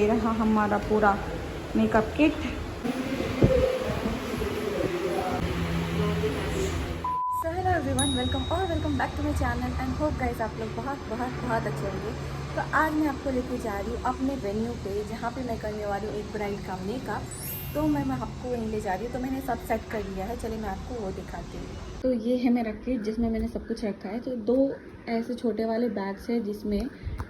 रहा हमारा पूरा makeup kit. So hello everyone, welcome back to my channel and hope guys आप लोग बहुत अच्छे होंगे। तो आज मैं आपको लेके जा रही हूँ अपने वेन्यू पे, जहाँ पे मैं करने वाली हूँ एक ब्राइड का मेकअप। तो मैं आपको वहीं ले जा रही हूँ। तो मैंने सब सेट कर लिया है, चलिए मैं आपको वो दिखाती हूँ। तो ये है मेरा किट जिसमें मैंने सब कुछ रखा है। तो दो ऐसे छोटे वाले बैग्स हैं जिसमें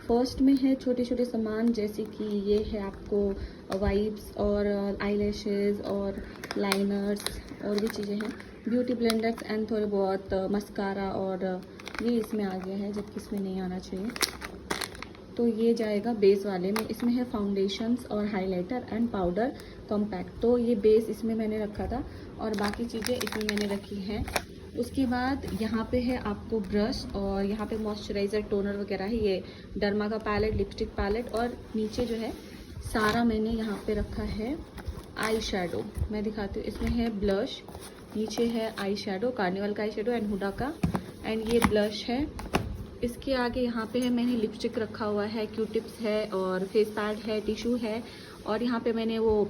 फर्स्ट में है छोटे छोटे सामान, जैसे कि ये है आपको वाइप्स और आईलैशेस और लाइनर्स और भी चीज़ें हैं, ब्यूटी ब्लेंडर्स एंड थोड़े बहुत मस्कारा, और ये इसमें आ गया है जबकि इसमें नहीं आना चाहिए। तो ये जाएगा बेस वाले में। इसमें है फाउंडेशंस और हाइलाइटर एंड पाउडर कॉम्पैक्ट। तो ये बेस इसमें मैंने रखा था और बाकी चीज़ें इसमें मैंने रखी हैं। उसके बाद यहाँ पे है आपको ब्रश और यहाँ पे मॉइस्चराइज़र टोनर वगैरह है। ये डर्मा का पैलेट, लिपस्टिक पैलेट, और नीचे जो है सारा मैंने यहाँ पे रखा है आई शेडो। मैं दिखाती हूँ। इसमें है ब्लश, नीचे है आई शेडो, कार्निवल का आई शेडो एंड हुडा का, एंड ये ब्लश है। इसके आगे यहाँ पे है मैंने लिपस्टिक रखा हुआ है, क्यू टिप्स है और फेस पैड है, टिशू है, और यहाँ पे मैंने वो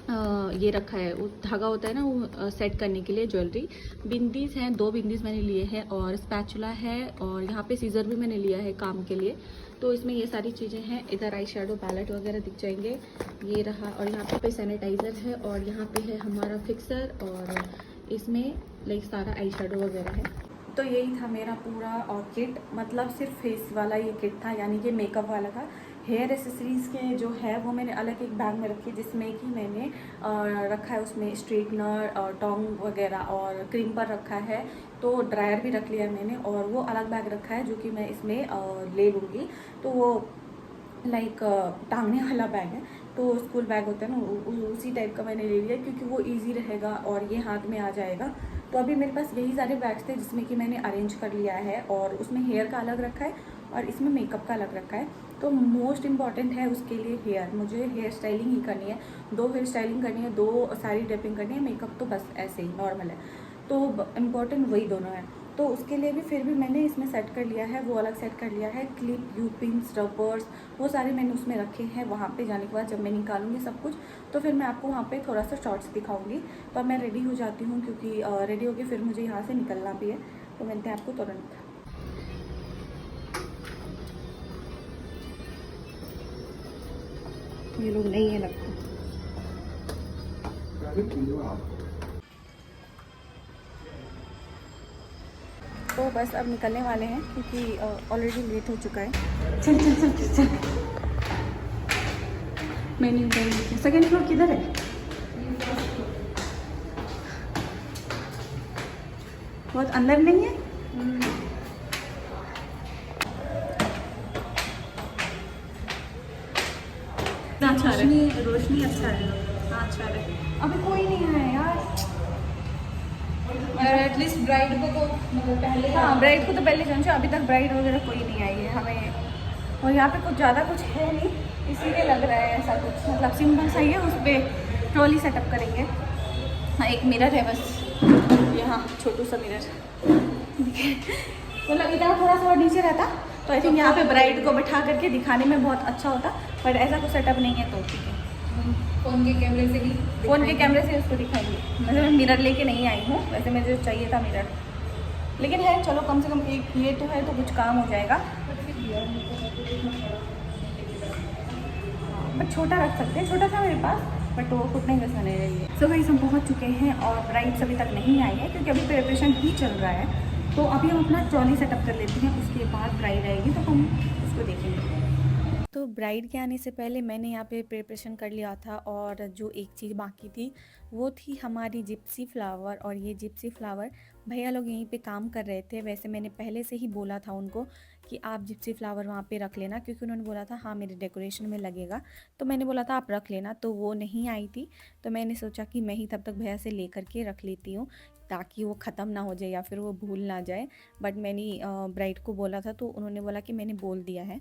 ये रखा है, वो धागा होता है ना वो सेट करने के लिए ज्वेलरी। बिंदीज हैं, 2 बिंदीज मैंने लिए हैं, और स्पैचुला है, और यहाँ पे सीजर भी मैंने लिया है काम के लिए। तो इसमें ये सारी चीज़ें हैं। इधर आई शेडो पैलेट वगैरह दिख जाएंगे, ये रहा, और यहाँ पे सैनिटाइज़र है, और यहाँ पे है हमारा फिक्सर, और इसमें लाइक सारा आई शेडो वगैरह है। तो यही था मेरा पूरा किट, मतलब सिर्फ फेस वाला ये किट था, यानी कि मेकअप वाला था। हेयर एसेसरीज़ के जो है वो मैंने अलग एक बैग में रखी, जिसमें कि मैंने रखा है उसमें स्ट्रेटनर और टोंग वगैरह और क्रीम पर रखा है। तो ड्रायर भी रख लिया है मैंने, और वो अलग बैग रखा है जो कि मैं इसमें ले लूँगी। तो वो लाइक टांगने वाला बैग है, तो स्कूल बैग होता है ना, उसी टाइप का मैंने ले लिया क्योंकि वो इजी रहेगा और ये हाथ में आ जाएगा। तो अभी मेरे पास यही सारे बैग्स थे जिसमें कि मैंने अरेंज कर लिया है, और उसमें हेयर का अलग रखा है और इसमें मेकअप का अलग रखा है। तो मोस्ट इम्पॉर्टेंट है उसके लिए हेयर, मुझे हेयर स्टाइलिंग ही करनी है, 2 हेयर स्टाइलिंग करनी है, 2 सारी ड्रेपिंग करनी है, मेकअप तो बस ऐसे ही नॉर्मल है। तो इम्पॉर्टेंट वही दोनों है। तो उसके लिए भी फिर भी मैंने इसमें सेट कर लिया है, वो अलग सेट कर लिया है। क्लिप, यू पिन्स, रबर्स, वो सारे मैंने उसमें रखे हैं। वहाँ पे जाने के बाद जब मैं निकालूंगी सब कुछ, तो फिर मैं आपको वहाँ पे थोड़ा सा शॉर्ट्स दिखाऊंगी। तो अब मैं रेडी हो जाती हूँ क्योंकि रेडी होके फिर मुझे यहाँ से निकलना भी है। तो मिलते हैं आपको तुरंत। ये लोग नहीं है लगता। तो बस अब निकलने वाले हैं क्योंकि ऑलरेडी लेट हो चुका है। चल चल चल चल चल। मैंने सेकेंड फ्लोर किधर है? बहुत अंदर नहीं है? रोशनी अच्छा है। हाँ अच्छा है। अभी कोई नहीं आया यार। एटलीस्ट ब्राइड को तो मतलब पहले, हाँ ब्राइड को तो पहले जान चाहिए। अभी तक ब्राइड वगैरह कोई नहीं आई है हमें, और यहाँ पे कुछ ज़्यादा कुछ है नहीं, इसीलिए लग रहा है ऐसा कुछ, मतलब सिंपल सा ही है। उस पर ट्रॉली सेटअप करेंगे। हाँ एक मिरर है बस यहाँ, छोटू सा मिरर। मतलब इतना थोड़ा सा और नीचे रहता तो आई थिंक यहाँ पे ब्राइड को बैठा करके दिखाने में बहुत अच्छा होता, बट ऐसा कुछ सेटअप नहीं है। तो ठीक है, फ़ोन के कैमरे से भी, फ़ोन के कैमरे से उसको दिखाएंगे। वैसे मैं मिरर लेके नहीं आई हूँ, वैसे मुझे चाहिए था मिरर, लेकिन है चलो कम से कम एक ये तो है तो कुछ काम हो जाएगा। बट छोटा रख सकते हैं, छोटा था मेरे पास, बट वो घुटने जैसा नहीं रही है। सो गाइस हम पहुँच चुके हैं और ब्राइड्स अभी तक नहीं आई है क्योंकि अभी प्रिपरेशन ही चल रहा है। तो अभी हम अपना ट्रॉली सेटअप कर लेते हैं, उसके बाद ब्राइड आएगी तो हम उसको देखेंगे। तो ब्राइड के आने से पहले मैंने यहाँ पे प्रिपरेशन कर लिया था, और जो एक चीज़ बाकी थी वो थी हमारी जिप्सी फ्लावर। और ये जिप्सी फ्लावर भैया लोग यहीं पे काम कर रहे थे। वैसे मैंने पहले से ही बोला था उनको कि आप जिप्सी फ्लावर वहाँ पे रख लेना, क्योंकि उन्होंने बोला था हाँ मेरे डेकोरेशन में लगेगा। तो मैंने बोला था आप रख लेना, तो वो नहीं आई थी। तो मैंने सोचा कि मैं ही तब तक भैया से ले करके रख लेती हूँ ताकि वो ख़त्म ना हो जाए या फिर वो भूल ना जाए। बट मैंने ब्राइड को बोला था तो उन्होंने बोला कि मैंने बोल दिया है।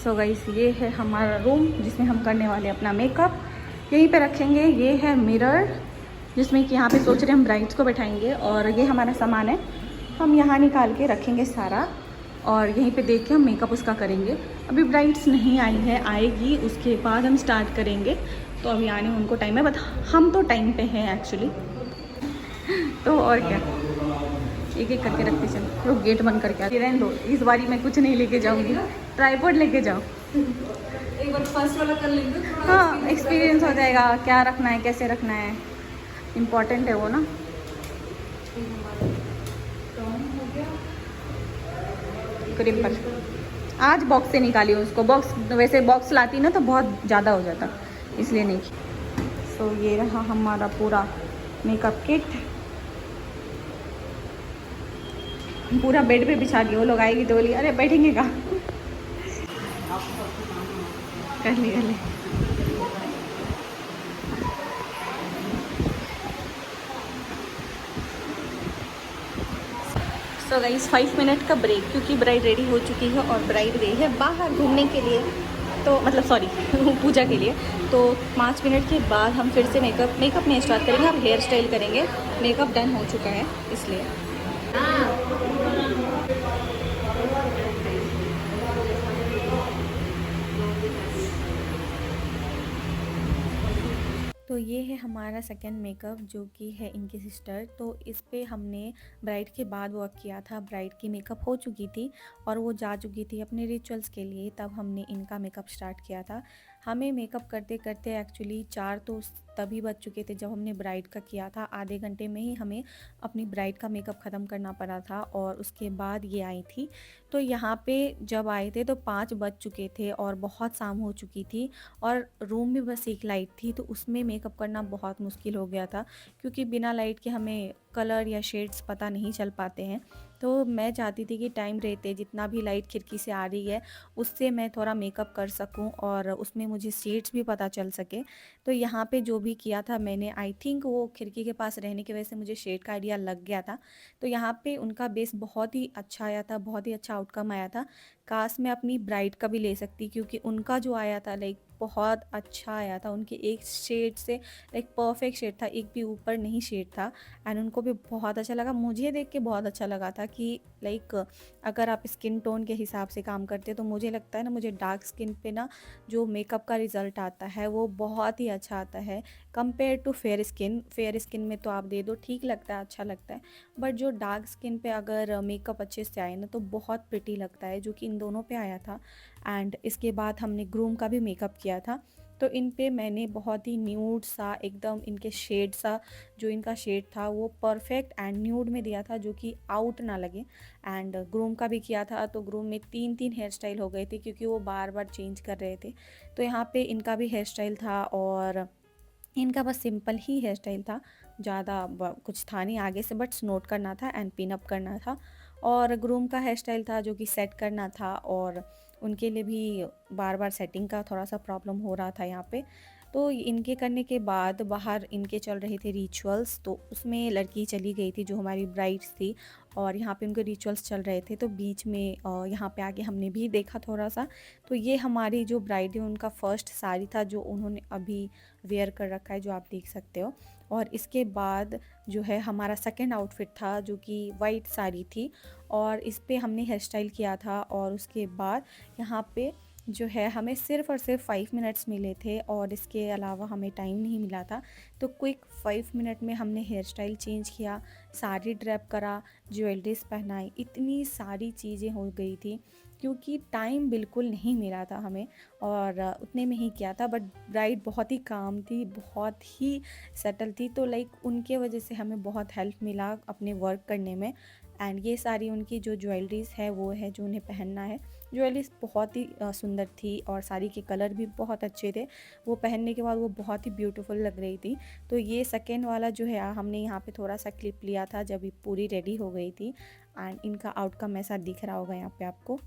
सो गाइस ये है हमारा रूम जिसमें हम करने वाले अपना मेकअप, यहीं पे रखेंगे। ये है मिरर जिसमें कि यहाँ पे सोच रहे हैं हम ब्राइड्स को बैठाएंगे, और ये हमारा सामान है हम यहाँ निकाल के रखेंगे सारा। और यहीं पे देख के हम मेकअप उसका करेंगे। अभी ब्राइड्स नहीं आई है, आएगी उसके बाद हम स्टार्ट करेंगे। तो अभी आने में उनको टाइम है, बट हम तो टाइम पे हैं एक्चुअली। तो और क्या, एक एक करके रखते चल। तो गेट बंद करके आती रहने दो, इस बारी मैं कुछ नहीं लेके जाऊँगी, ट्राइपॉड लेके जाओ। एक बार फर्स्ट वाला कर लेंगे, थोड़ा हाँ, एक्सपीरियंस हो जाएगा, क्या रखना है कैसे रखना है, इम्पॉर्टेंट है वो ना। क्रिम्पर आज बॉक्स से निकाली हूँ उसको, बॉक्स वैसे बॉक्स लाती ना तो बहुत ज़्यादा हो जाता, इसलिए नहीं। सो ये रहा हमारा पूरा मेकअप किट, पूरा बेड पे बिछा दिया। वो लोग आएगी तो बोली अरे बैठेंगे कहाँ। कर ले कर ले। सो गाइस 5 मिनट का ब्रेक, क्योंकि ब्राइड रेडी हो चुकी है और ब्राइड गई है बाहर घूमने के लिए, तो मतलब सॉरी पूजा के लिए। तो 5 मिनट के बाद हम फिर से मेकअप नहीं स्टार्ट करेंगे, अब हेयर स्टाइल करेंगे। मेकअप डन हो चुका है इसलिए। तो ये है हमारा सेकंड मेकअप, जो कि है इनकी सिस्टर। तो इस पे हमने ब्राइड के बाद वर्क किया था। ब्राइड की मेकअप हो चुकी थी और वो जा चुकी थी अपने रिचुअल्स के लिए, तब हमने इनका मेकअप स्टार्ट किया था। हमें मेकअप करते करते एक्चुअली 4 तो तभी बज चुके थे जब हमने ब्राइड का किया था। आधे घंटे में ही हमें अपनी ब्राइड का मेकअप ख़त्म करना पड़ा था और उसके बाद ये आई थी। तो यहाँ पे जब आए थे तो 5 बज चुके थे और बहुत शाम हो चुकी थी और रूम में बस एक लाइट थी, तो उसमें मेकअप करना बहुत मुश्किल हो गया था, क्योंकि बिना लाइट के हमें कलर या शेड्स पता नहीं चल पाते हैं। तो मैं चाहती थी कि टाइम रहते जितना भी लाइट खिड़की से आ रही है उससे मैं थोड़ा मेकअप कर सकूं और उसमें मुझे शेड्स भी पता चल सके। तो यहाँ पे जो भी किया था मैंने, आई थिंक वो खिड़की के पास रहने की वजह से मुझे शेड का आइडिया लग गया था। तो यहाँ पे उनका बेस बहुत ही अच्छा आया था, बहुत ही अच्छा आउटकम आया था। काश मैं अपनी ब्राइड का भी ले सकती, क्योंकि उनका जो आया था लाइक बहुत अच्छा आया था। उनके एक शेड से लाइक परफेक्ट शेड था, एक भी ऊपर नहीं शेड था। एंड उनको भी बहुत अच्छा लगा, मुझे देख के बहुत अच्छा लगा था कि लाइक अगर आप स्किन टोन के हिसाब से काम करते हो तो मुझे लगता है ना, मुझे डार्क स्किन पे ना जो मेकअप का रिज़ल्ट आता है वो बहुत ही अच्छा आता है compare to fair skin. Fair skin में तो आप दे दो ठीक लगता है, अच्छा लगता है, बट जो डार्क स्किन पे अगर मेकअप अच्छे से आए ना तो बहुत प्रिटी लगता है, जो कि इन दोनों पे आया था। एंड इसके बाद हमने ग्रूम का भी मेकअप किया था। तो इन पे मैंने बहुत ही न्यूड सा एकदम इनके शेड सा, जो इनका शेड था वो परफेक्ट एंड न्यूड में दिया था, जो कि आउट ना लगे। एंड ग्रूम का भी किया था, तो ग्रूम में 3 हेयर स्टाइल हो गए थे क्योंकि वो बार बार चेंज कर रहे थे। तो यहाँ पे इनका भी हेयर स्टाइल था और इनका बस सिंपल ही हेयर स्टाइल था, ज़्यादा कुछ था नहीं आगे से, बट स्नोट करना था एंड पिन अप करना था। और ग्रूम का हेयर स्टाइल था जो कि सेट करना था, और उनके लिए भी बार बार सेटिंग का थोड़ा सा प्रॉब्लम हो रहा था यहाँ पे। तो इनके करने के बाद बाहर इनके चल रहे थे रिचुअल्स, तो उसमें लड़की चली गई थी जो हमारी ब्राइड्स थी, और यहाँ पे उनके रिचुअल्स चल रहे थे। तो बीच में यहाँ पे आके हमने भी देखा थोड़ा सा। तो ये हमारी जो ब्राइड है उनका फर्स्ट साड़ी था जो उन्होंने अभी वेयर कर रखा है, जो आप देख सकते हो। और इसके बाद जो है हमारा सेकंड आउटफिट था जो कि वाइट साड़ी थी, और इस पे हमने हेयर स्टाइल किया था। और उसके बाद यहाँ पे जो है हमें सिर्फ़ और सिर्फ 5 मिनट्स मिले थे और इसके अलावा हमें टाइम नहीं मिला था। तो क्विक 5 मिनट में हमने हेयर स्टाइल चेंज किया, साड़ी ड्रैप करा, ज्वेलरीज पहनाई, इतनी सारी चीज़ें हो गई थी क्योंकि टाइम बिल्कुल नहीं मिला था हमें, और उतने में ही किया था। बट ब्राइड बहुत ही काम थी, बहुत ही सेटल थी, तो लाइक उनके वजह से हमें बहुत हेल्प मिला अपने वर्क करने में। एंड ये सारी उनकी जो ज्वेलरीज़ है वो है जो उन्हें पहनना है। ज्वेलरीज बहुत ही सुंदर थी और साड़ी के कलर भी बहुत अच्छे थे, वो पहनने के बाद वो बहुत ही ब्यूटीफुल लग रही थी। तो ये सेकेंड वाला जो है हमने यहाँ पे थोड़ा सा क्लिप लिया था जब ये पूरी रेडी हो गई थी। एंड इनका आउटकम ऐसा दिख रहा होगा यहाँ पे आपको।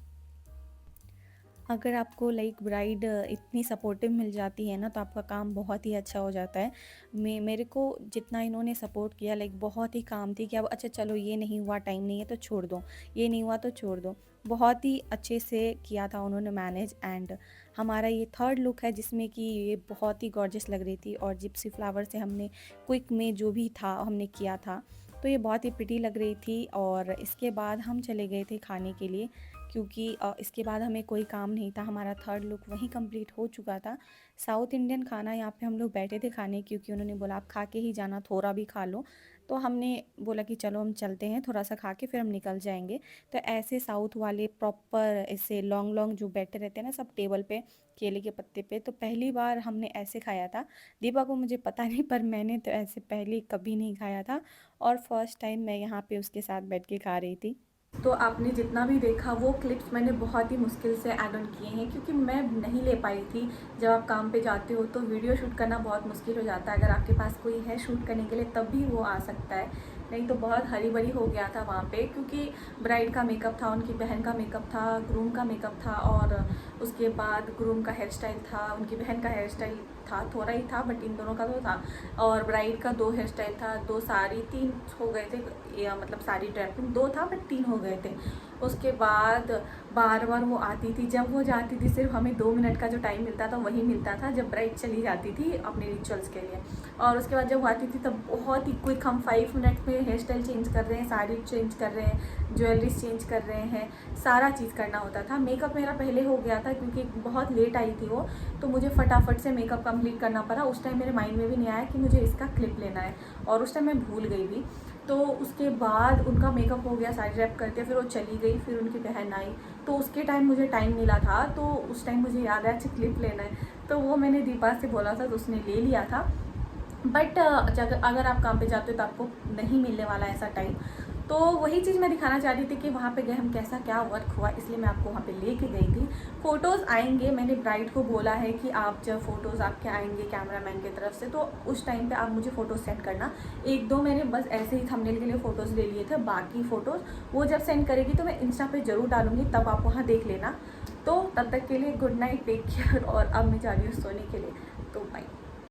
अगर आपको लाइक ब्राइड इतनी सपोर्टिव मिल जाती है ना तो आपका काम बहुत ही अच्छा हो जाता है। मेरे को जितना इन्होंने सपोर्ट किया लाइक बहुत ही काम थी कि अब अच्छा चलो ये नहीं हुआ, टाइम नहीं है तो छोड़ दो, ये नहीं हुआ तो छोड़ दो। बहुत ही अच्छे से किया था उन्होंने मैनेज। एंड हमारा ये थर्ड लुक है जिसमें कि ये बहुत ही गॉर्जियस लग रही थी, और जिप्सी फ्लावर से हमने क्विक में जो भी था हमने किया था। तो ये बहुत ही प्रिटी लग रही थी। और इसके बाद हम चले गए थे खाने के लिए, क्योंकि इसके बाद हमें कोई काम नहीं था, हमारा थर्ड लुक वहीं कंप्लीट हो चुका था। साउथ इंडियन खाना यहाँ पे हम लोग बैठे थे खाने, क्योंकि उन्होंने बोला आप खा के ही जाना, थोड़ा भी खा लो। तो हमने बोला कि चलो हम चलते हैं, थोड़ा सा खा के फिर हम निकल जाएंगे। तो ऐसे साउथ वाले प्रॉपर ऐसे लॉन्ग लॉन्ग जो बैठे रहते हैं ना सब टेबल पे केले के पत्ते पे, तो पहली बार हमने ऐसे खाया था। दीपा को मुझे पता नहीं, पर मैंने तो ऐसे पहले कभी नहीं खाया था, और फर्स्ट टाइम मैं यहाँ पे उसके साथ बैठ के खा रही थी। तो आपने जितना भी देखा वो क्लिप्स मैंने बहुत ही मुश्किल से ऐड ऑन किए हैं, क्योंकि मैं नहीं ले पाई थी। जब आप काम पे जाते हो तो वीडियो शूट करना बहुत मुश्किल हो जाता है। अगर आपके पास कोई है शूट करने के लिए तब भी वो आ सकता है, नहीं तो बहुत हरी बरी हो गया था वहाँ पे, क्योंकि ब्राइड का मेकअप था, उनकी बहन का मेकअप था, ग्रूम का मेकअप था, और उसके बाद ग्रूम का हेयर स्टाइल था, उनकी बहन का हेयर स्टाइल था, थोड़ा ही था बट इन दोनों का तो था, और ब्राइड का 2 हेयर स्टाइल था, 2 साड़ी, 3 हो गए थे, या मतलब साड़ी ड्रेपिंग 2 था बट 3 हो गए थे। उसके बाद बार बार वो आती थी, जब वो जाती थी सिर्फ हमें 2 मिनट का जो टाइम मिलता था वही मिलता था, जब ब्राइड चली जाती थी अपने रिचुअल्स के लिए। और उसके बाद जब वो आती थी तब बहुत ही क्विक, हम 5 मिनट में हेयर स्टाइल चेंज कर रहे हैं, साड़ी चेंज कर रहे हैं, ज्वेलरीज चेंज कर रहे हैं, सारा चीज़ करना होता था। मेकअप मेरा पहले हो गया था क्योंकि बहुत लेट आई थी वो, तो मुझे फटाफट से मेकअप कंप्लीट करना पड़ा। उस टाइम मेरे माइंड में भी नहीं आया कि मुझे इसका क्लिप लेना है, और उस टाइम मैं भूल गई भी। तो उसके बाद उनका मेकअप हो गया, साड़ी रैप करके फिर वो चली गई, फिर उनकी बहन आई, तो उसके टाइम मुझे टाइम मिला था, तो उस टाइम मुझे याद आया अच्छा क्लिप लेना है, तो वो मैंने दीपा से बोला था तो उसने ले लिया था। बट अगर आप काम पे जाते हो तो आपको नहीं मिलने वाला ऐसा टाइम। तो वही चीज़ मैं दिखाना चाह रही थी कि वहाँ पे गए हम, कैसा क्या वर्क हुआ, इसलिए मैं आपको वहाँ पे लेके गई थी। फ़ोटोज़ आएंगे, मैंने ब्राइड को बोला है कि आप जब फ़ोटोज़ आपके आएंगे कैमरामैन की तरफ से, तो उस टाइम पे आप मुझे फ़ोटोज़ सेंड करना। 1-2 मैंने बस ऐसे ही थंबनेल के लिए फ़ोटोज़ ले लिए थे, बाकी फ़ोटोज़ वो जब सेंड करेगी तो मैं इंस्टा पे ज़रूर डालूँगी, तब आप वहाँ देख लेना। तो तब तक के लिए गुड नाइट, टेक केयर, और अब मैं जा रही हूँ सोने के लिए, तो बाय।